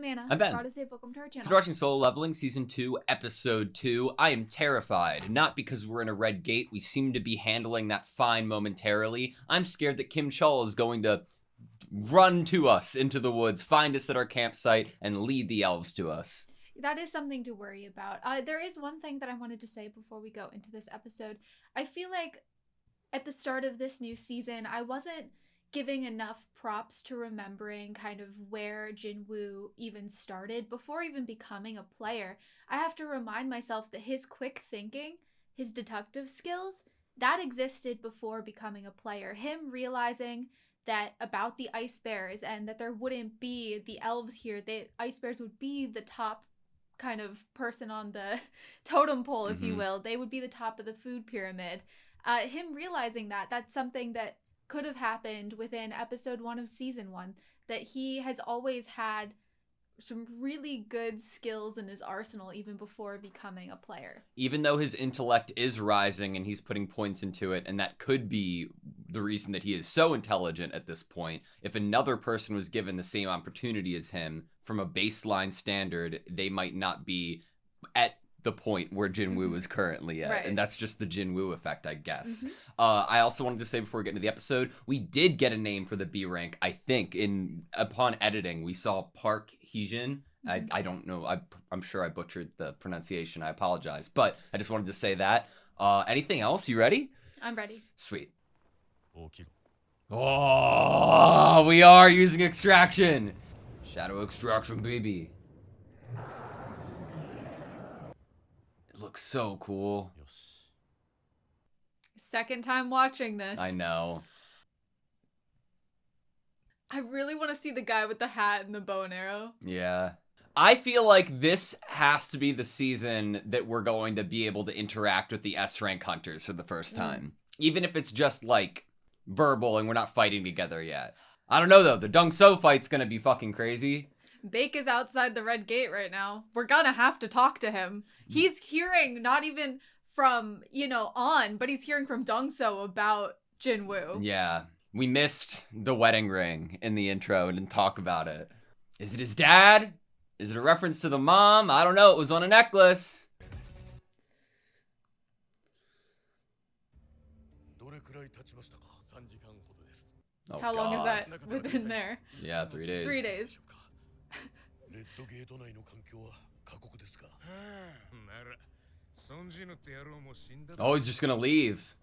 Anna. I'm Ben. AutoSave, welcome to our channel. You're watching Solo Leveling Season 2, Episode 2. I am terrified. Not because we're in a red gate. We seem to be handling that fine momentarily. I'm scared that Kim Chul is going to run to us into the woods, find us at our campsite, and lead the elves to us. That is something to worry about. There is one thing that I wanted to say before we go into this episode. I feel like at the start of this new season, I wasn't giving enough props to remembering kind of where Jinwoo even started before even becoming a player. I have to remind myself that his quick thinking, his deductive skills, that existed before becoming a player. Him realizing that about the ice bears and that there wouldn't be the elves here, the ice bears would be the top kind of person on the totem pole, if you will. They would be the top of the food pyramid. Him realizing that, that's something that could have happened within episode 1 of season 1, that he has always had some really good skills in his arsenal even before becoming a player. Even though his intellect is rising and he's putting points into it, and that could be the reason that he is so intelligent at this point, if another person was given the same opportunity as him from a baseline standard, they might not be at the point where Jinwoo is currently at. Right. And that's just the Jinwoo effect, I guess. I also wanted to say before we get into the episode, we did get a name for the B rank, I think. Upon editing, we saw Park Heejin. I don't know. I'm sure I butchered the pronunciation. I apologize. But I just wanted to say that. Anything else? You ready? I'm ready. Sweet. Oh, we are using extraction. Shadow extraction, baby. It looks so cool. Second time watching this. I know. I really want to see the guy with the hat and the bow and arrow. Yeah. I feel like this has to be the season that we're going to be able to interact with the S rank hunters for the first time. Even if it's just like verbal and we're not fighting together yet. I don't know though, the Dong So fight's gonna be fucking crazy. Bake is outside the red gate right now. We're gonna have to talk to him. He's hearing not even from, On, but he's hearing from Dong So about Jinwoo. Yeah. We missed the wedding ring in the intro and didn't talk about it. Is it his dad? Is it a reference to the mom? I don't know. It was on a necklace. Oh, How long is God. that within there? Yeah, 3 days. 3 days. Oh, he's just gonna leave.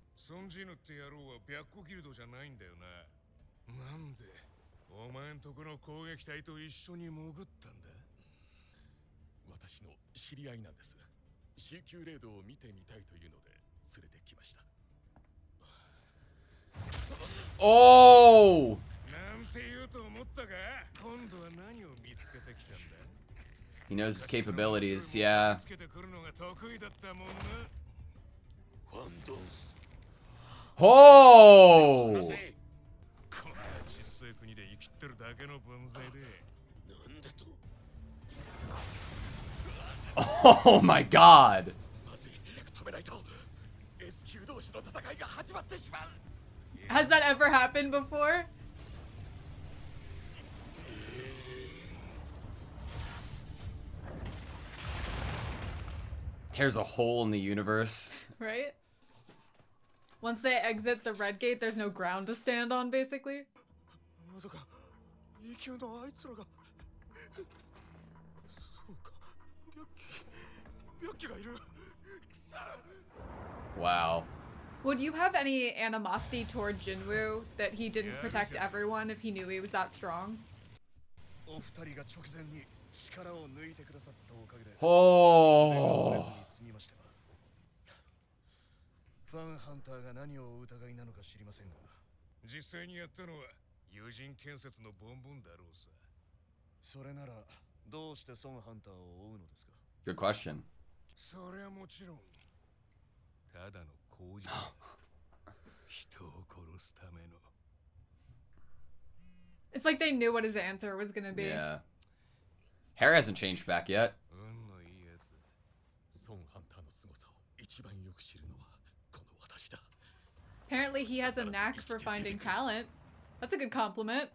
Oh! He knows his capabilities, yeah. Oh! Oh my God! Has that ever happened before? Tears a hole in the universe. Right? Once they exit the red gate, there's no ground to stand on, basically. Wow. Would you have any animosity toward Jinwoo that he didn't protect everyone if he knew he was that strong? Oh. Good question. It's like they knew what his answer was gonna be. Yeah. Hair hasn't changed back yet. Apparently he has a knack for finding talent. That's a good compliment.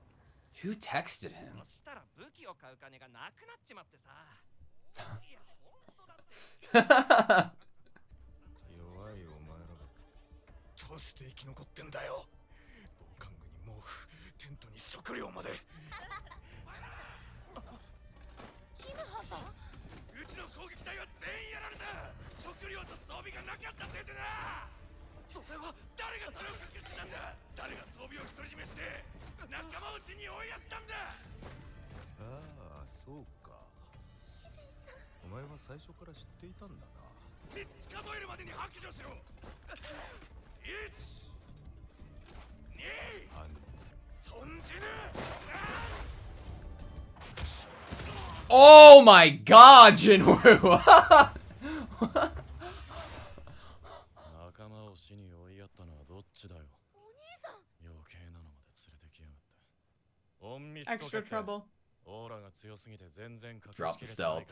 Who texted him? Oh my god, Jinwoo! Extra trouble. Drop the stealth.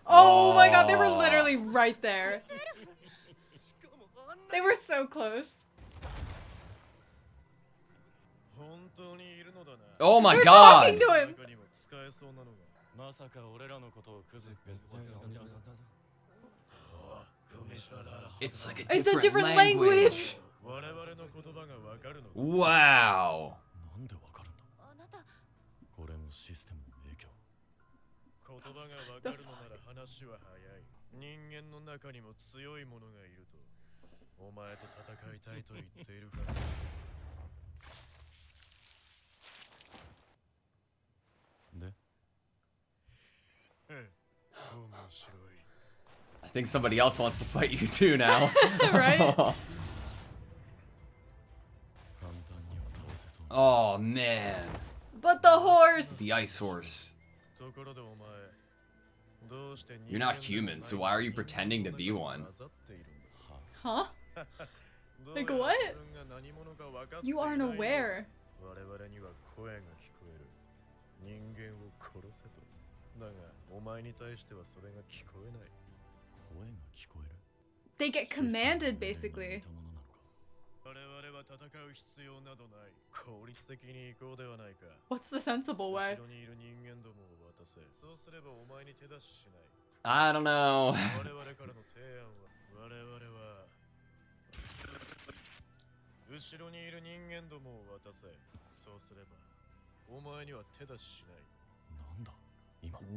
Oh my god, they were literally right there. They were so close. Oh my We're god! talking to him. It's like It's a different language. Wow. I think somebody else wants to fight you too now. Right? Oh man. But the horse. The ice horse. You're not human, so why are you pretending to be one? Huh? Like what? You aren't aware. They get commanded, basically. What's the sensible way? I don't know.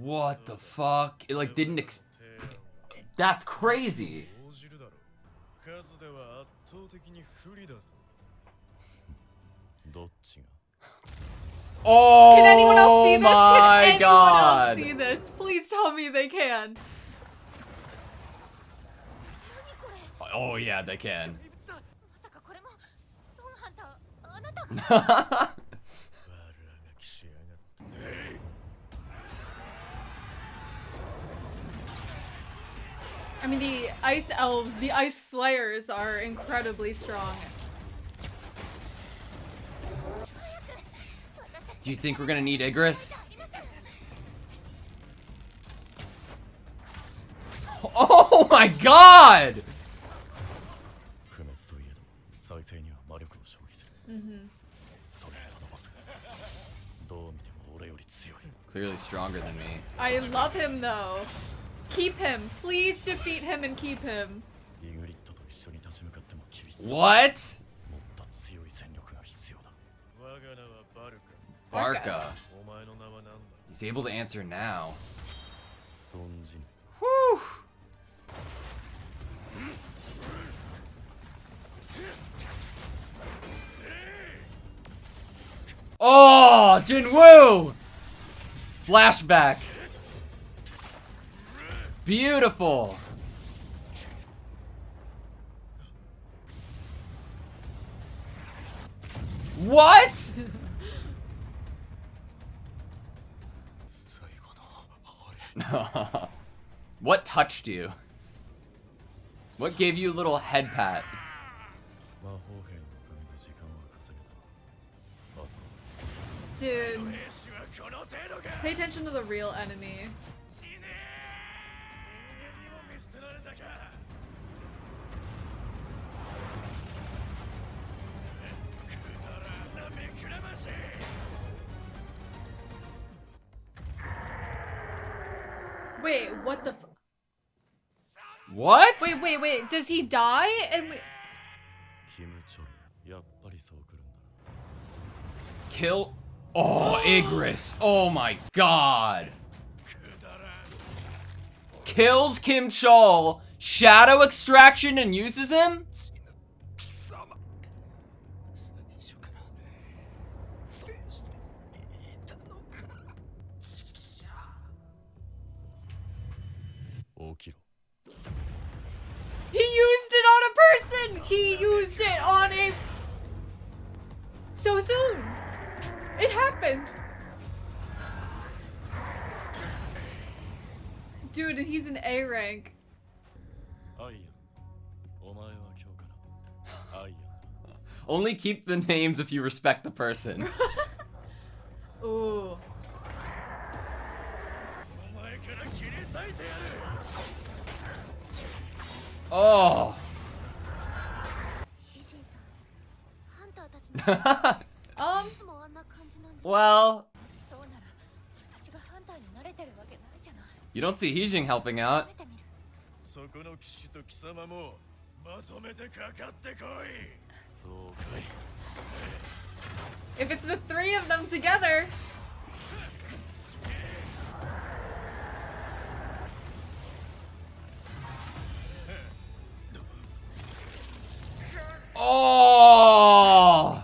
What the fuck? It like didn't That's crazy. Oh, Can anyone else see this? my Can anyone god. else see this? Please tell me they can. Oh yeah, they can. I mean, the ice elves, the ice slayers are incredibly strong. Do you think we're gonna need Igris? Oh my god! Clearly stronger than me. I love him though. Keep him. Please defeat him and keep him. What? Barca. He's able to answer now. Whew. Oh, Jinwoo! Flashback. Beautiful. What? What touched you? What gave you a little head pat? Dude. Pay attention to the real enemy. Wait, what the f- What? Wait. Does he die? And we- Kill. Oh, Igris. Oh my god. Kills Kim Chol, shadow extraction, and uses him? he used it on a person! He used it on a... So soon! It happened! Dude, and he's an A rank. Only keep the names if you respect the person. Ooh. Oh. Well, you don't see Heejing helping out. If it's the three of them together. Oh!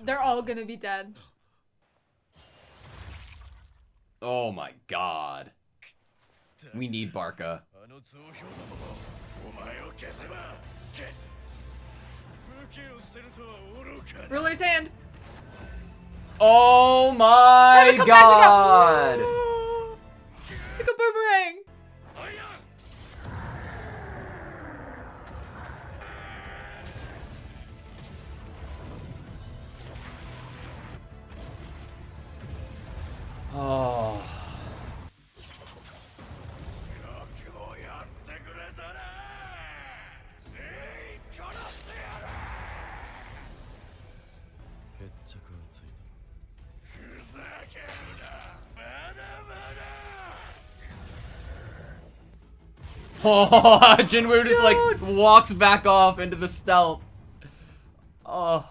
They're all gonna be dead. Oh my god. We need Barca. Ruler's hand. Oh my Come god! Back. Like a boomerang. Oh. Oh, Jinwoo just like walks back off into the stealth. Oh.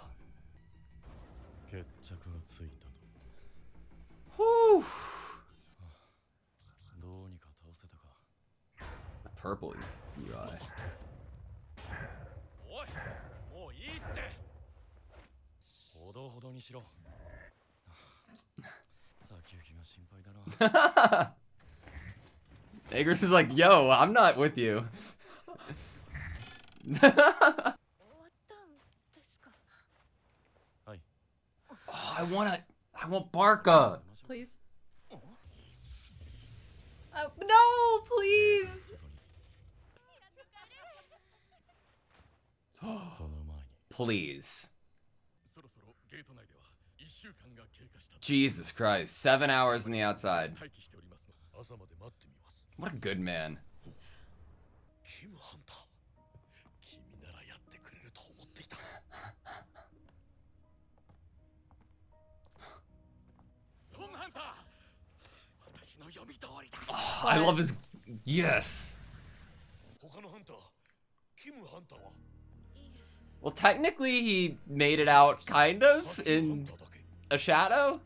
Whew. Purple UI. Igris is like, yo, I'm not with you. Oh, I want Barca. Please. No, please. Please. Jesus Christ, 7 hours in the outside. What a good man. Oh, I love his... Yes. Well, technically he made it out, kind of, in a shadow.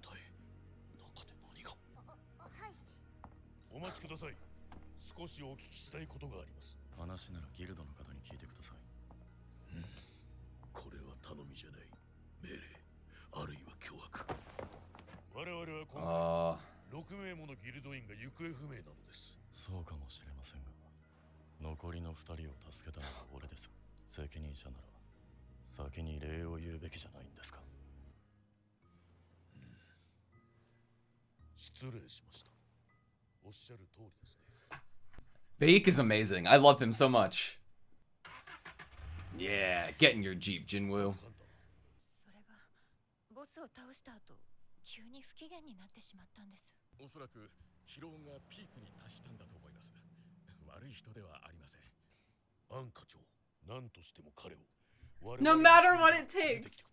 Baek is amazing. I love him so much. Yeah, get in your Jeep, Jinwoo. No matter what it takes.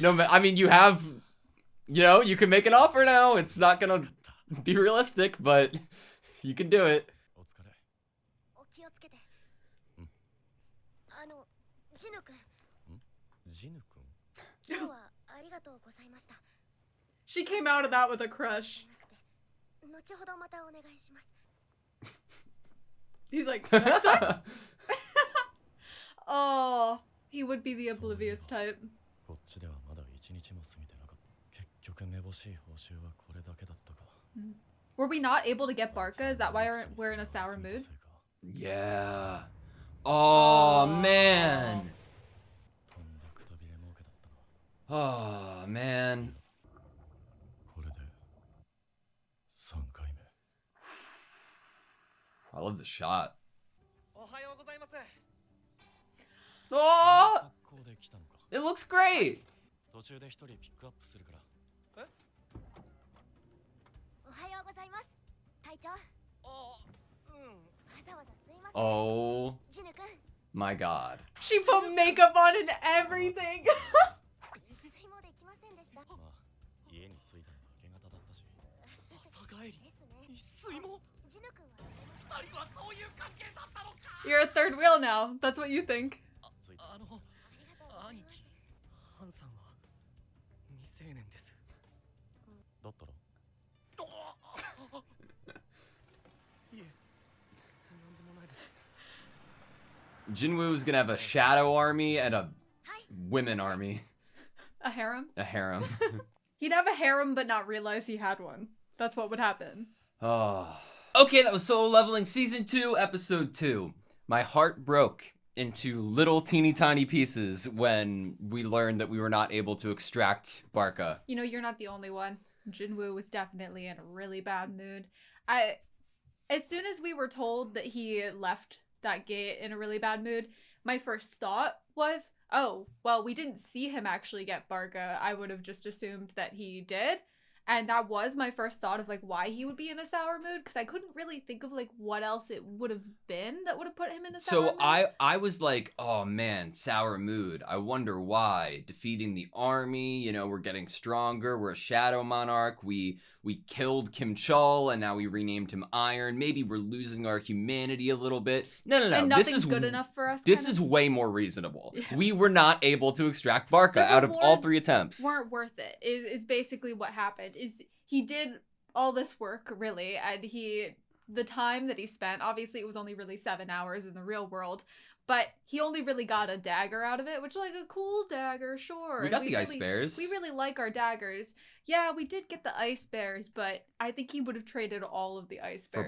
No, I mean, you have, you can make an offer now. It's not gonna be realistic, but you can do it. お疲れ。お気をつけて。ジヌ君。ジヌ君。今日はありがとうございました。 She came out of that with a crush. 後ほどまたお願いします。 He's like, next time? Oh, he would be the oblivious type. こっちではまだ1日も過ぎてなかった。結局めぼしい報酬はこれだけだったか。 Were we not able to get Barca? Is that why we're in a sour mood? Yeah. Oh, man. Oh, man. これで3回目。 I love the shot. おはようございます。 Oh, 学校で来たのか。 it looks great. 途中で一人ピックアップするから。え？おはようございます。隊長。あ、うん。わざわざすいません。 Oh ジヌ君。 my god. She put makeup on and everything. 一睡もできませんでした。まあ、家に着いたのは明け方だったし。朝帰り。ですね。一睡も。ジヌ君は二人はそういう関係だったのか。 You're a third wheel now. That's what you think. 兄貴、ハンさんは未成年です。だったら。いえ、なんでもないです。 Jinwoo is gonna have a shadow army and a women army. A harem? A harem. He'd have a harem but not realize he had one. That's what would happen. Oh. Okay, that was Solo Leveling Season 2, Episode 2. My heart broke into little teeny tiny pieces when we learned that we were not able to extract Barca. You know, you're not the only one. Jinwoo was definitely in a really bad mood. As soon as we were told that he left that gate in a really bad mood, my first thought was, oh, well, we didn't see him actually get Barca. I would have just assumed that he did. And that was my first thought of, like, why he would be in a sour mood, because I couldn't really think of, like, what else it would have been that would have put him in a sour mood. So I was like, oh man, sour mood. I wonder why. Defeating the army, we're getting stronger. We're a shadow monarch. We killed Kim Chul and now we renamed him Iron. Maybe we're losing our humanity a little bit. No. And nothing's good enough for us. This is way more reasonable. Yeah. We were not able to extract Barca out of all 3 attempts. Weren't worth it. Is basically what happened. Is he did all this work really, and the time that he spent, obviously it was only really 7 hours in the real world, but he only really got a dagger out of it, which, like, a cool dagger, sure. We got the ice bears. We really like our daggers. Yeah, we did get the ice bears, but I think he would have traded all of the ice bears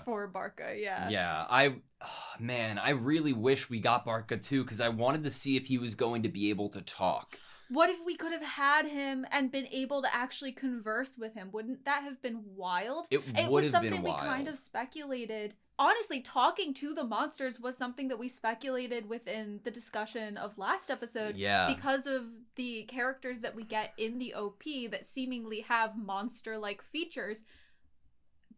for Barca, yeah. Yeah, I really wish we got Barca too, because I wanted to see if he was going to be able to talk. What if we could have had him and been able to actually converse with him? Wouldn't that have been wild? It would have been wild. We kind of speculated. Honestly, talking to the monsters was something that we speculated within the discussion of last episode. Yeah. Because of the characters that we get in the OP that seemingly have monster-like features,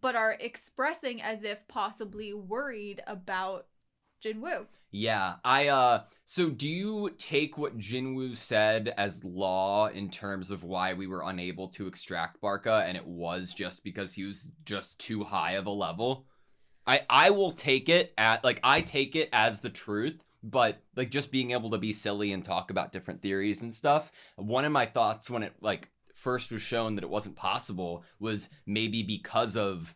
but are expressing as if possibly worried about Jinwoo. Yeah, so do you take what Jinwoo said as law in terms of why we were unable to extract Barca, and it was just because he was just too high of a level? I will take it I take it as the truth, but, like, just being able to be silly and talk about different theories and stuff, one of my thoughts when it, like, first was shown that it wasn't possible was maybe because of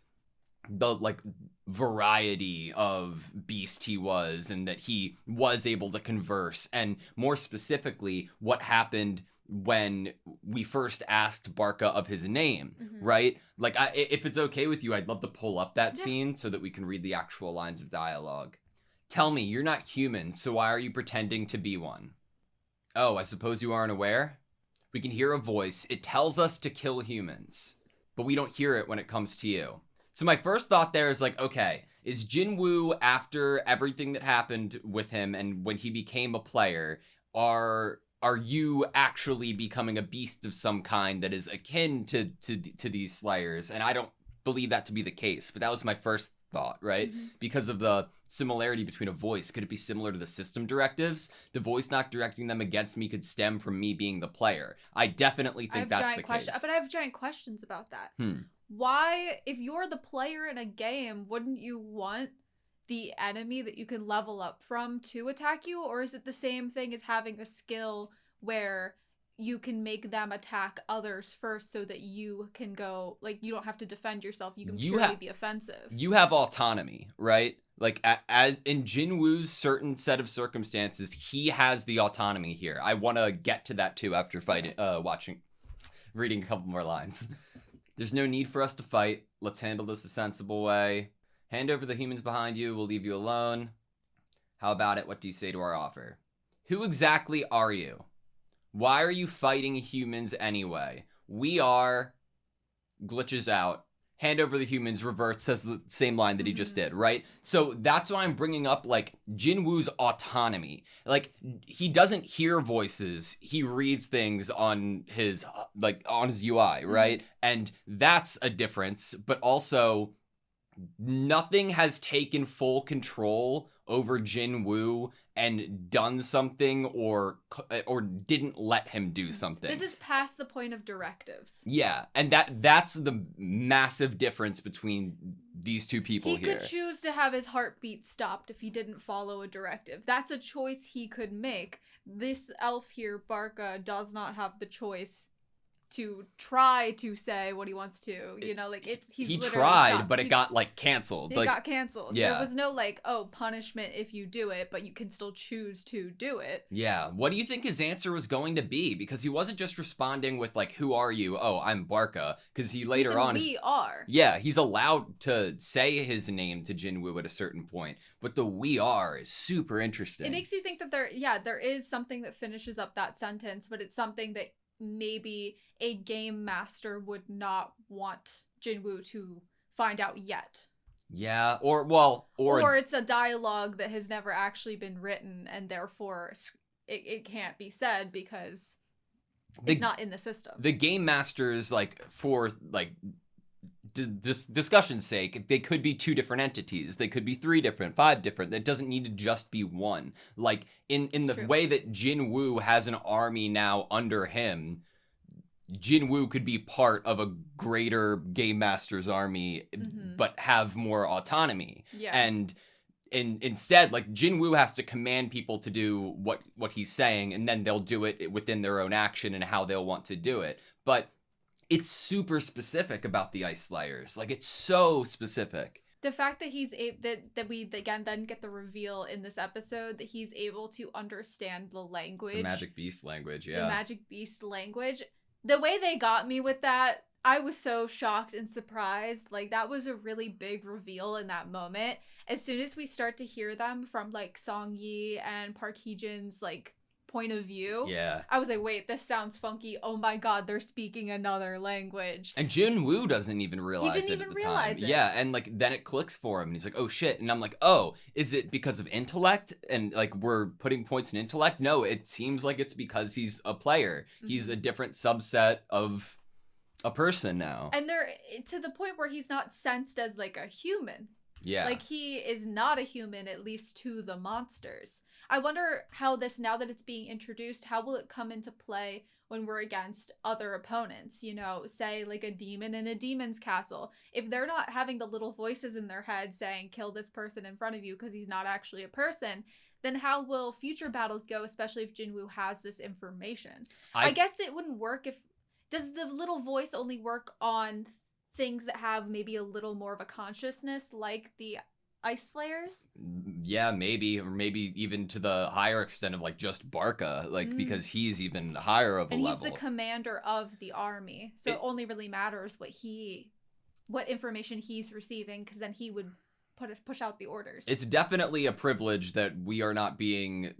the, like, variety of beast he was, and that he was able to converse, and more specifically what happened when we first asked Barca of his name, right? Like, if it's okay with you, I'd love to pull up that scene so that we can read the actual lines of dialogue. Tell me, you're not human, so why are you pretending to be one? Oh, I suppose you aren't aware? We can hear a voice. It tells us to kill humans, but we don't hear it when it comes to you. So my first thought there is, like, okay, is Jinwoo, after everything that happened with him and when he became a player, are you actually becoming a beast of some kind that is akin to these slayers? And I don't believe that to be the case, but that was my first thought, right? Because of the similarity between a voice. Could it be similar to the system directives? The voice not directing them against me could stem from me being the player. I definitely think that's the case. But I have giant questions about that. Hmm. Why, if you're the player in a game, wouldn't you want the enemy that you can level up from to attack you? Or is it the same thing as having a skill where you can make them attack others first so that you can go, like, you don't have to defend yourself, you can purely be offensive? You have autonomy, right? Like, as in Jinwoo's certain set of circumstances, he has the autonomy here. I want to get to that too after reading a couple more lines. There's no need for us to fight. Let's handle this a sensible way. Hand over the humans behind you. We'll leave you alone. How about it? What do you say to our offer? Who exactly are you? Why are you fighting humans anyway? We are... glitches out. Hand over the humans, reverts, says the same line that he just did, right? So that's why I'm bringing up, like, Jinwoo's autonomy. Like, he doesn't hear voices. He reads things on his, on his UI, right? And that's a difference, but also... nothing has taken full control over Jinwoo and done something or didn't let him do something. This is past the point of directives. Yeah, and that's the massive difference between these two people here. He could choose to have his heartbeat stopped if he didn't follow a directive. That's a choice he could make. This elf here, Barca, does not have the choice to try to say what he wants to, you know, like he tried, stopped. But it got canceled. It got canceled. Yeah. There was no punishment if you do it, but you can still choose to do it. Yeah. What do you think his answer was going to be? Because he wasn't just responding with who are you? Oh, I'm Barca. Because he later on we are. Yeah, he's allowed to say his name to Jinwoo at a certain point, but the we are is super interesting. It makes you think that there is something that finishes up that sentence, but it's something that maybe a game master would not want Jinwoo to find out yet. Yeah, or it's a dialogue that has never actually been written, and therefore it can't be said because it's not in the system. The game masters, for discussion's sake, they could be 2 different entities. They could be 3 different, 5 different. That doesn't need to just be one. Like, in the true. way that Jinwoo has an army now under him, Jinwoo could be part of a greater game master's army, but have more autonomy. Yeah. And instead, Jinwoo has to command people to do what he's saying, and then they'll do it within their own action and how they'll want to do it. But it's super specific about the Ice Slayers. It's so specific. The fact that he's that we again then get the reveal in this episode that he's able to understand the language. The Magic Beast language, yeah. The Magic Beast language. The way they got me with that, I was so shocked and surprised. That was a really big reveal in that moment. As soon as we start to hear them from Song Yi and Park Hee-jin's point of view, yeah, I was like, wait, this sounds funky. Oh my god, they're speaking another language. And Jinwoo doesn't even realize it at the time. Yeah, and then it clicks for him and he's like, oh shit. And I'm like, oh, is it because of intellect? And we're putting points in intellect? No, it seems like it's because he's a player. He's a different subset of a person now. And they're to the point where he's not sensed as a human. Yeah. He is not a human, at least to the monsters. I wonder how this, now that it's being introduced, how will it come into play when we're against other opponents? You know, say a demon in a demon's castle. If they're not having the little voices in their head saying, kill this person in front of you because he's not actually a person, then how will future battles go, especially if Jinwoo has this information? I guess it wouldn't work if... Does the little voice only work on things that have maybe a little more of a consciousness, like the Ice Slayers? Yeah, maybe. Or maybe even to the higher extent of just Barca, because he's even higher of a level. And he's the commander of the army, so it only really matters what information he's receiving, because then he would push out the orders. It's definitely a privilege that we are not being,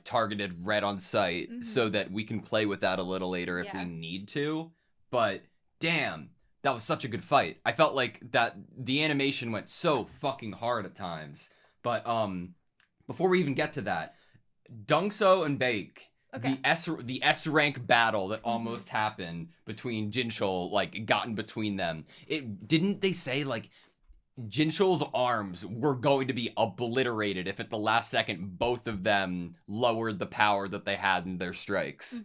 targeted red on sight, so that we can play with that a little later if we need to. But damn, that was such a good fight. I felt that the animation went so fucking hard at times. But before we even get to that, Dungso and Baek, Okay. The S rank battle that almost happened between Jinchul, like, gotten between them. It didn't they say, like, Jinchul's arms were going to be obliterated if at the last second both of them lowered the power that they had in their strikes.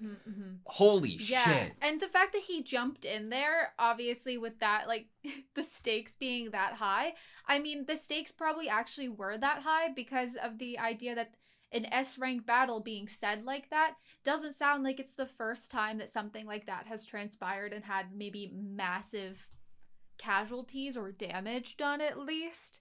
Holy shit. And the fact that he jumped in there, obviously with that, like, the stakes being that high, I mean, the stakes probably actually were that high because of the idea that an S rank battle being said like that doesn't sound like it's the first time that something like that has transpired and had maybe massive casualties or damage done at least.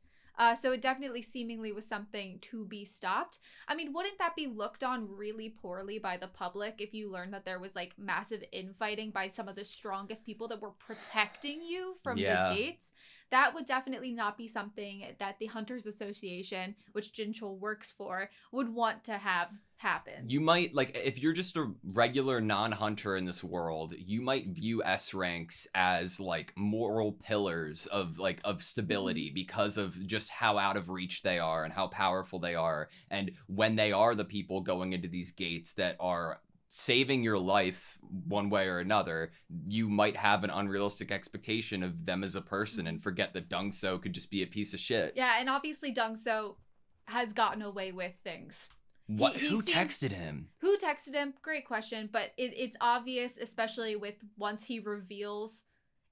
So it definitely seemingly was something to be stopped. I mean, wouldn't that be looked on really poorly by the public if you learned that there was like massive infighting by some of the strongest people that were protecting you from the gates? That would definitely not be something that the Hunters Association, which Jinchul works for, would want to have happen. You might, like, if you're just a regular non-hunter in this world, you might view S ranks as, like, moral pillars of stability because of just how out of reach they are and how powerful they are. And when they are the people going into these gates that are saving your life one way or another, you might have an unrealistic expectation of them as a person and forget that Dungso could just be a piece of shit. Yeah, and obviously Dungso has gotten away with things. What? Who texted him? Who texted him? Great question, but it's obvious, especially with once he reveals,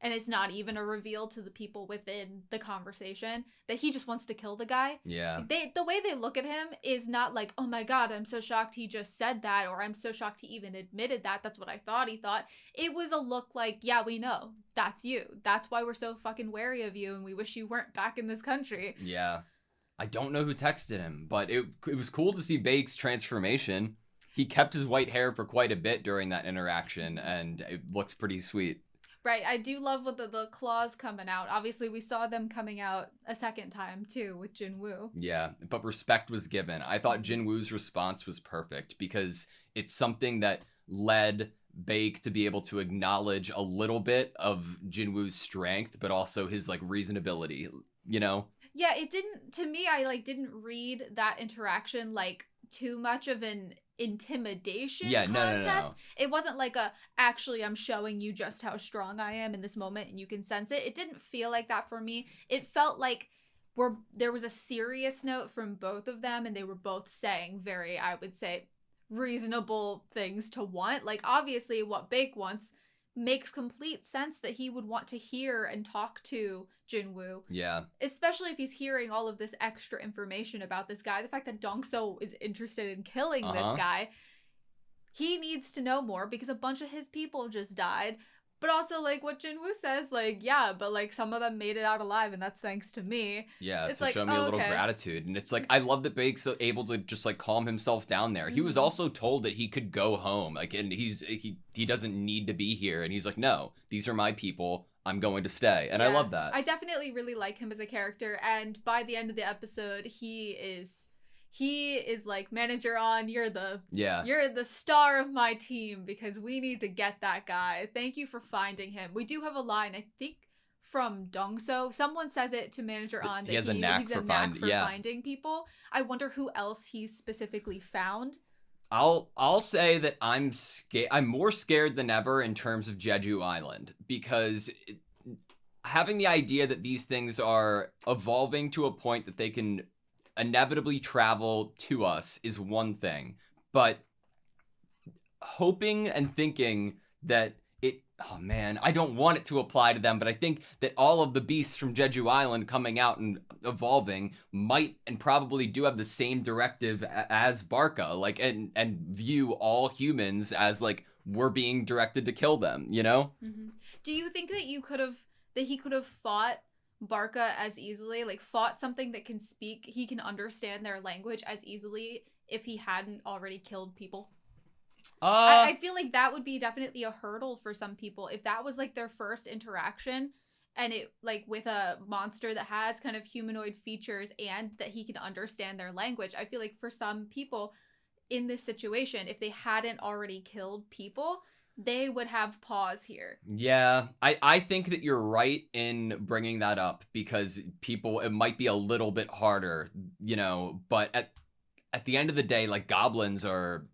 and it's not even a reveal to the people within the conversation, that he just wants to kill the guy. Yeah. The way they look at him is not like, oh my god, I'm so shocked he just said that, or I'm so shocked he even admitted that. That's what I thought he thought. It was a look like, yeah, we know. That's you. That's why we're so fucking wary of you, and we wish you weren't back in this country. Yeah. I don't know who texted him, but it was cool to see Baek's transformation. He kept his white hair for quite a bit during that interaction, and it looked pretty sweet. Right, I do love with the claws coming out. Obviously, we saw them coming out a second time, too, with Jinwoo. Yeah, but respect was given. I thought Jinwoo's response was perfect, because it's something that led Baek to be able to acknowledge a little bit of Jinwoo's strength, but also his, like, reasonability, you know? Yeah, it didn't, to me, I didn't read that interaction like too much of an intimidation contest. No. It wasn't like actually I'm showing you just how strong I am in this moment and you can sense it. It didn't feel like that for me. It felt like there was a serious note from both of them and they were both saying very, I would say, reasonable things to want. Like, obviously what Baek wants makes complete sense that he would want to hear and talk to Jinwoo. Yeah. Especially if he's hearing all of this extra information about this guy. The fact that Dongso is interested in killing this guy. He needs to know more because a bunch of his people just died. But also, like, what Jinwoo says, like, yeah, but, like, some of them made it out alive, and that's thanks to me. Yeah, it's to like, show me a little gratitude. And it's like, I love that Baek's able to just, like, calm himself down there. He was also told that he could go home, like, and he doesn't need to be here. And he's like, no, these are my people. I'm going to stay. And I love that. I definitely really like him as a character. And by the end of the episode, he is like, manager on, you're the star of my team because we need to get that guy. Thank you for finding him. We do have a line, I think, from Dongso. Someone says it to manager on that he's a knack for finding people. I wonder who else he's specifically found. I'll say that I'm more scared than ever in terms of Jeju Island, because having the idea that these things are evolving to a point that they can inevitably travel to us is one thing, but hoping and thinking that oh man, I don't want it to apply to them, but I think that all of the beasts from Jeju Island coming out and evolving might and probably do have the same directive as Barca, like, and view all humans as, like, we're being directed to kill them, you know? Mm-hmm. Do you think that he could have fought Barca as easily, like, fought something that can speak, he can understand their language as easily if he hadn't already killed people? I feel like that would be definitely a hurdle for some people if that was, like, their first interaction, and it, like, with a monster that has kind of humanoid features and that he can understand their language. I feel like for some people in this situation, if they hadn't already killed people, they would have pause here. Yeah, I think that you're right in bringing that up, because it might be a little bit harder, you know, but at the end of the day, like, goblins are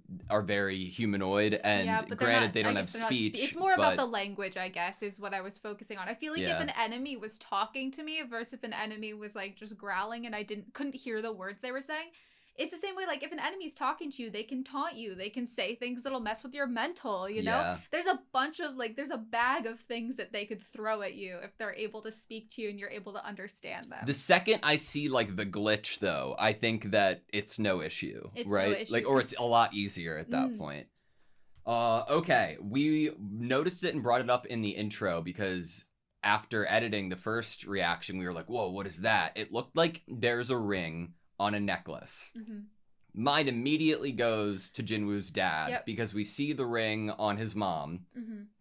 very humanoid, and but granted, not, they I don't have guess they're not speech. it's more about but the language, I guess, is what I was focusing on. I feel like if Yeah. an enemy was talking to me versus if an enemy was like just growling and I couldn't hear the words they were saying, it's the same way. Like if an enemy's talking to you, they can taunt you, they can say things that'll mess with your mental, you know? Yeah. There's a bunch of like there's a bag of things that they could throw at you if they're able to speak to you and you're able to understand them. The second I see, like, the glitch, though, I think that it's no issue, It's no right? issue, Like, or 'cause- it's a lot easier at that point. Okay, we noticed it and brought it up in the intro because after editing the first reaction, we were like, whoa, what is that? It looked like there's a ring on a necklace. Mine immediately goes to Jinwoo's dad because we see the ring on his mom,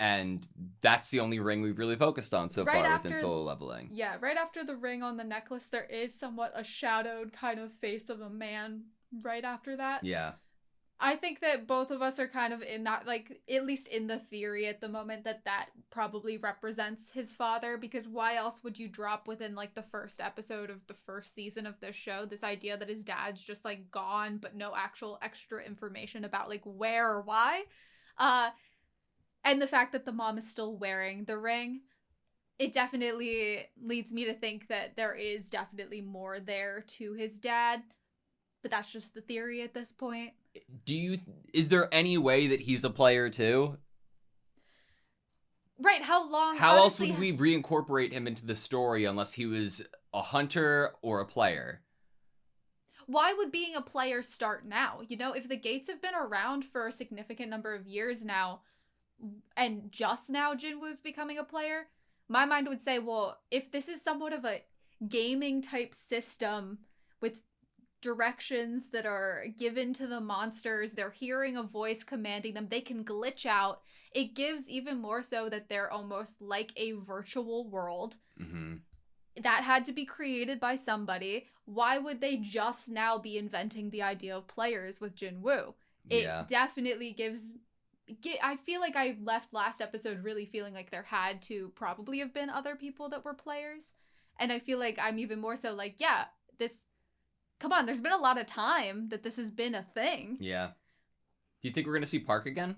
and that's the only ring we've really focused on so far within Solo Leveling. Yeah, right after the ring on the necklace, there is somewhat a shadowed kind of face of a man right after that. Yeah. I think that both of us are kind of in that, like, at least in the theory at the moment, that probably represents his father, because why else would you drop within, like, the first episode of the first season of this show this idea that his dad's just, like, gone, but no actual extra information about, like, where or why? And the fact that the mom is still wearing the ring, it definitely leads me to think that there is definitely more there to his dad, but that's just the theory at this point. Is there any way that he's a player too? Right, how else would we reincorporate him into the story unless he was a hunter or a player? Why would being a player start now? You know, if the gates have been around for a significant number of years now, and just now Jinwoo's becoming a player, my mind would say, well, if this is somewhat of a gaming type system with directions that are given to the monsters, they're hearing a voice commanding them, they can glitch out, it gives even more so that they're almost like a virtual world that had to be created by somebody. Why would they just now be inventing the idea of players with Jinwoo? It definitely gives... I feel like I left last episode really feeling like there had to probably have been other people that were players, and I feel like I'm even more so like, yeah, this... Come on, there's been a lot of time that this has been a thing. Yeah. Do you think we're going to see Park again?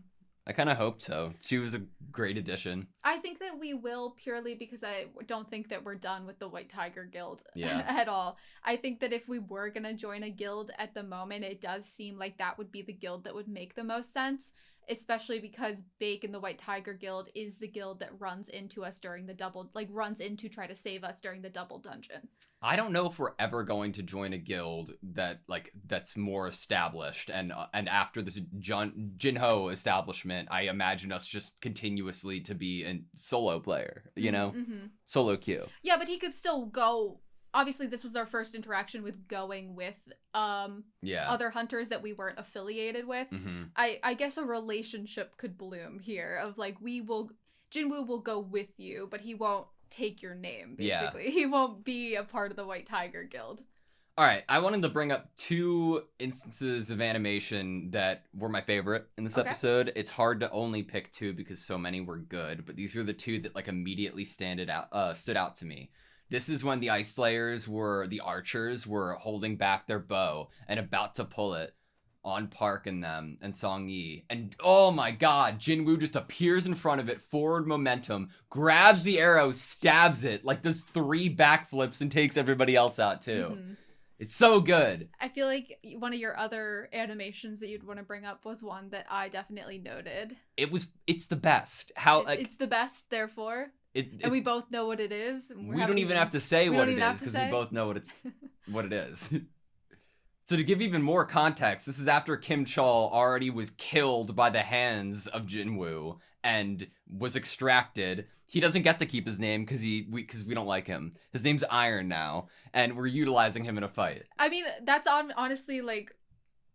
I kind of hope so. She was a great addition. I think that we will, purely because I don't think that we're done with the White Tiger Guild Yeah. at all. I think that if we were going to join a guild at the moment, it does seem like that would be the guild that would make the most sense, especially because Bake and the White Tiger Guild is the guild that runs into us during the double, like, runs in to try to save us during the double dungeon. I don't know if we're ever going to join a guild that's more established, and after this Jinho establishment, I imagine us just continuously to be a solo player, you know? Solo queue. Yeah, but he could still go. Obviously, this was our first interaction with going with other hunters that we weren't affiliated with. I guess a relationship could bloom here of, like, Jinwoo will go with you, but he won't take your name, basically. He won't be a part of the White Tiger Guild. All right, I wanted to bring up two instances of animation that were my favorite in this episode. It's hard to only pick two because so many were good, but these are the two that, like, immediately stood out to me. This is when the the archers were holding back their bow and about to pull it on Park and them and Song Yi. And oh my god, Jinwoo just appears in front of it, forward momentum, grabs the arrow, stabs it, like does 3 backflips and takes everybody else out too. It's so good. I feel like one of your other animations that you'd want to bring up was one that I definitely noted. It's the best. It's the best, therefore. And we both know what it is. We don't even have to say what it is because we both know what it is. So to give even more context, this is after Kim Chol already was killed by the hands of Jinwoo and was extracted. He doesn't get to keep his name because we don't like him. His name's Iron now, and we're utilizing him in a fight. I mean, that's honestly, like,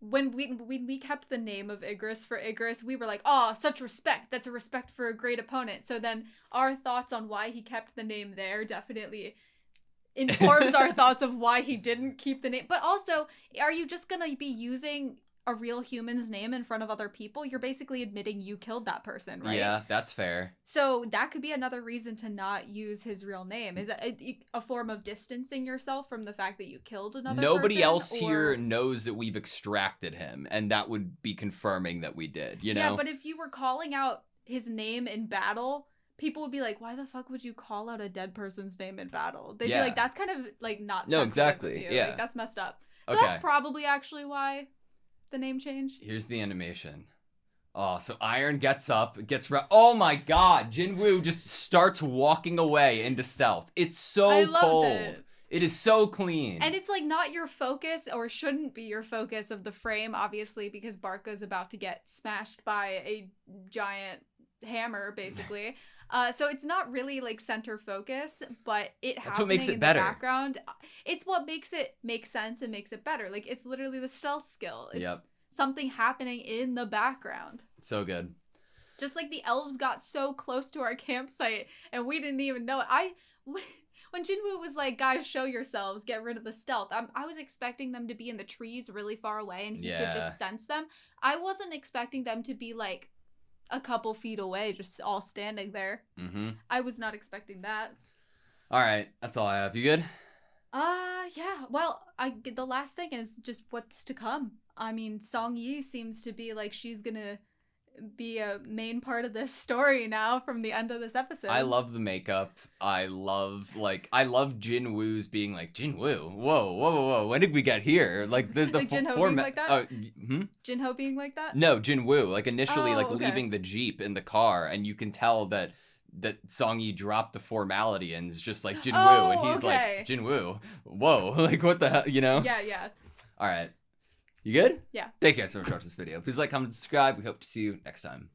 when we kept the name of Igris for Igris, we were like, oh, such respect. That's a respect for a great opponent. So then our thoughts on why he kept the name there definitely informs our thoughts of why he didn't keep the name. But also, are you just gonna be using a real human's name in front of other people, you're basically admitting you killed that person, right? Yeah, that's fair. So that could be another reason to not use his real name. Is that a form of distancing yourself from the fact that you killed another Nobody person? else here knows that we've extracted him, and that would be confirming that we did, you know? Yeah, but if you were calling out his name in battle, people would be like, why the fuck would you call out a dead person's name in battle? They'd be like, that's kind of like not No, sensitive exactly. of you. Yeah. Like, that's messed up. So Okay. that's probably actually why the name changed. Here's the animation. Oh, so Iron gets up, oh my god, Jinwoo just starts walking away into stealth. It's so I loved cold. it. It is so clean. And it's like not your focus, or shouldn't be your focus of the frame, obviously, because Barca's about to get smashed by a giant hammer, basically. So it's not really like center focus, but That's what makes it in better. The background, it's what makes it make sense and makes it better. Like, it's literally the stealth skill. Yep. Something happening in the background. So good. Just like the elves got so close to our campsite and we didn't even know it. When Jinwoo was like, guys, show yourselves, get rid of the stealth, I was expecting them to be in the trees really far away and he could just sense them. I wasn't expecting them to be like a couple feet away, just all standing there. Mm-hmm. I was not expecting that. All right, that's all I have. You good? Yeah. Well, the last thing is just what's to come. I mean, Song Yi seems to be like she's gonna be a main part of this story now from the end of this episode. I love the makeup. I love Jinwoo's being like, Jinwoo, whoa, when did we get here? Like the Like Jinho being like that? Jinho being like that? No, Jinwoo, like initially okay. leaving the Jeep in the car, and you can tell that Song Yi dropped the formality and is just like Jinwoo, and he's like, Jinwoo, whoa, like what the hell, you know? Yeah. All right. You good? Yeah. Thank you guys so much for watching this video. Please like, comment, subscribe. We hope to see you next time.